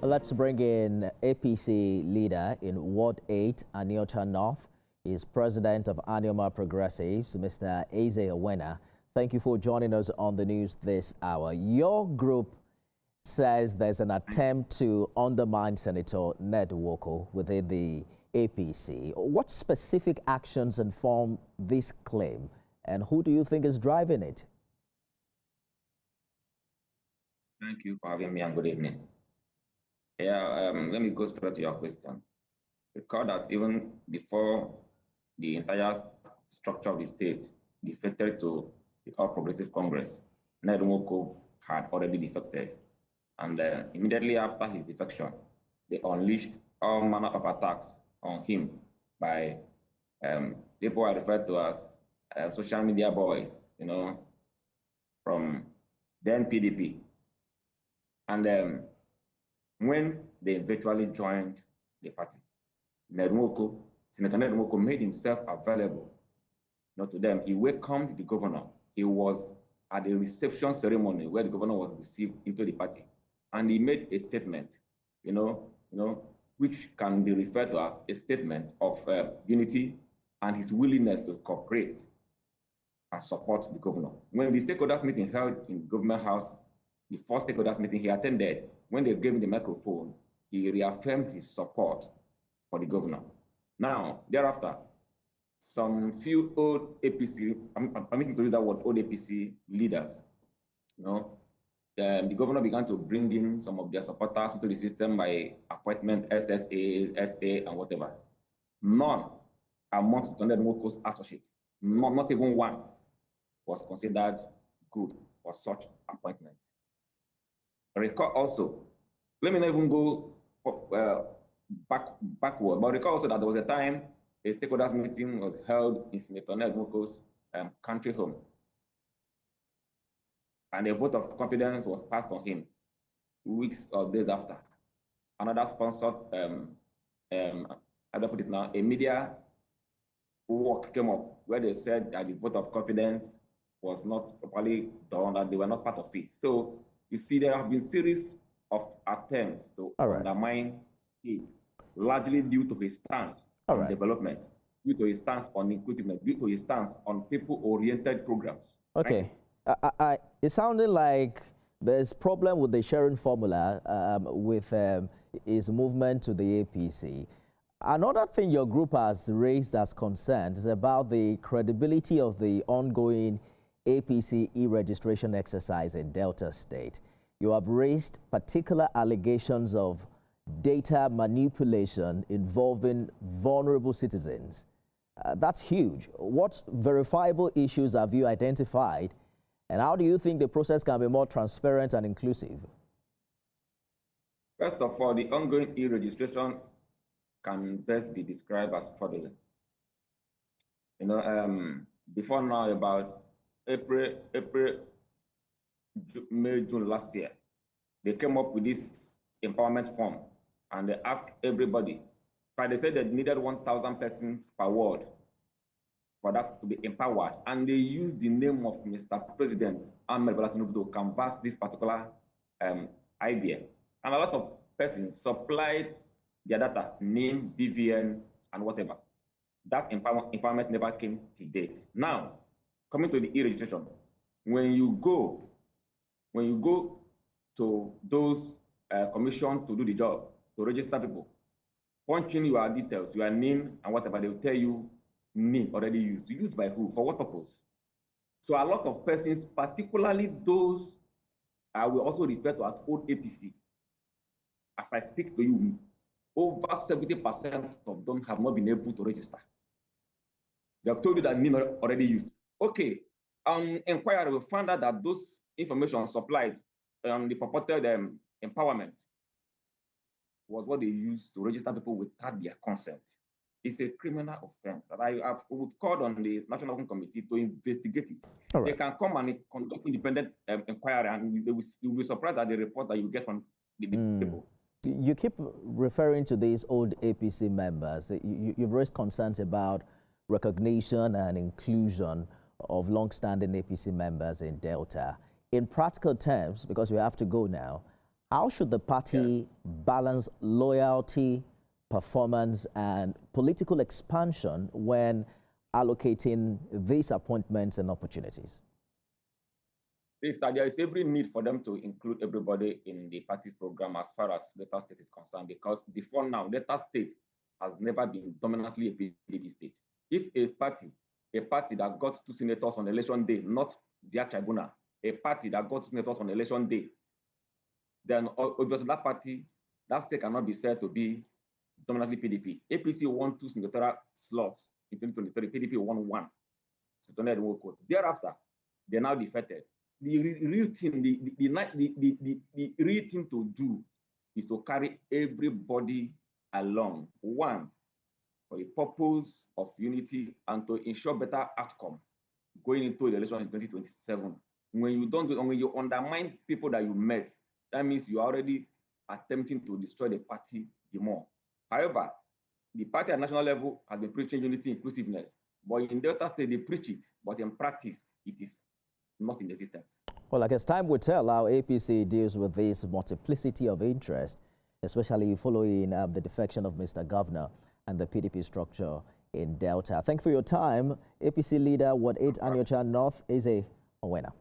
Let's bring in APC leader in Ward 8, Aniota North. He is president of Anioma Progressives, Mr. Eze Owena. Thank you for joining us on the news this hour. Your group says there's an attempt to undermine Senator Ned Nwoko within the APC. What specific actions inform this claim, and who do you think is driving it? Thank you for having me, and good evening. Yeah, let me go straight to your question. Recall that even before the entire structure of the state defected to the All Progressive Congress, Ned Nwoko had already defected. And immediately after his defection, they unleashed all manner of attacks on him by people are referred to as social media boys, from then PDP. And when they eventually joined the party, Senator Ned Nwoko made himself available to them. He welcomed the governor. He was at a reception ceremony where the governor was received into the party. And he made a statement, which can be referred to as a statement of unity and his willingness to cooperate and support the governor. When the stakeholders meeting held in Government House, the first stakeholders meeting he attended, when they gave him the microphone, he reaffirmed his support for the governor. Now, thereafter, some few old APC, I'm permitting to use that word, old APC leaders, the governor began to bring in some of their supporters into the system by appointment, SSA, SA, and whatever. None amongst Ned Nwoko's associates, not even one, was considered good for such appointments. Recall also, let me not even go backward, but recall also that there was a time a stakeholders meeting was held in Senator Ned Nwoko's country home, and a vote of confidence was passed on him weeks or days after. Another sponsored, how do I put it now, a media work came up where they said that the vote of confidence was not properly done, that they were not part of it. So you see, there have been series of attempts to undermine it, largely due to his stance on development, due to his stance on inclusiveness, due to his stance on people-oriented programs. Okay. Right? It sounded like there's problem with the sharing formula with his movement to the APC. Another thing your group has raised as concerns is about the credibility of the ongoing APC e-registration exercise in Delta State. You have raised particular allegations of data manipulation involving vulnerable citizens. That's huge. What verifiable issues have you identified, and how do you think the process can be more transparent and inclusive? First of all, the ongoing e-registration can best be described as fraudulent. Before now, about April, May, June last year, they came up with this empowerment form, and they asked everybody, but they said they needed 1,000 persons per ward for that to be empowered, and they used the name of Mr. President Ahmed Bola Tinubu to canvass this particular idea. And a lot of persons supplied their data, name, BVN, and whatever. That empowerment never came to date. Now, coming to the e-registration, when you go to those commissioned to do the job, to register people, punch in your details, your name, and whatever, they will tell you name already used. Used by who? For what purpose? So a lot of persons, particularly those I will also refer to as old APC, as I speak to you, over 70% of them have not been able to register. They have told you that name already used. Okay, inquiry, we found out that those information supplied the purported empowerment was what they used to register people without their consent. It's a criminal offense that we've called on the National Committee to investigate it. They can come and conduct independent inquiry, and you'll be surprised at the report that you get from the people. You keep referring to these old APC members. You've raised concerns about recognition and inclusion of long-standing APC members in Delta. In practical terms, because we have to go now, How should the party balance loyalty, performance, and political expansion when allocating these appointments and opportunities? There is every need for them to include everybody in the party's program as far as Delta State is concerned, because before now, Delta State has never been dominantly a PDP state. If a party that got 2 senators on election day, not their tribunal, a party that got 2 senators on election day, then obviously that party, that state cannot be said to be dominantly PDP. APC won 2 senatorial slots in 2023. PDP won 1. Thereafter, they're now defeated. The real thing, the real thing to do is to carry everybody along. One, for the purpose of unity and to ensure better outcome going into the election in 2027. When you undermine people that you met, that means you are already attempting to destroy the party the more. However, the party at national level has been preaching unity, inclusiveness, but in Delta State they preach it, but in practice it is not in existence. Well, I guess time will tell how APC deals with this multiplicity of interest, especially following the defection of Mr. Governor and the PDP structure in Delta. Thank you for your time. APC leader, Ward 8 Anyocha North is a winner.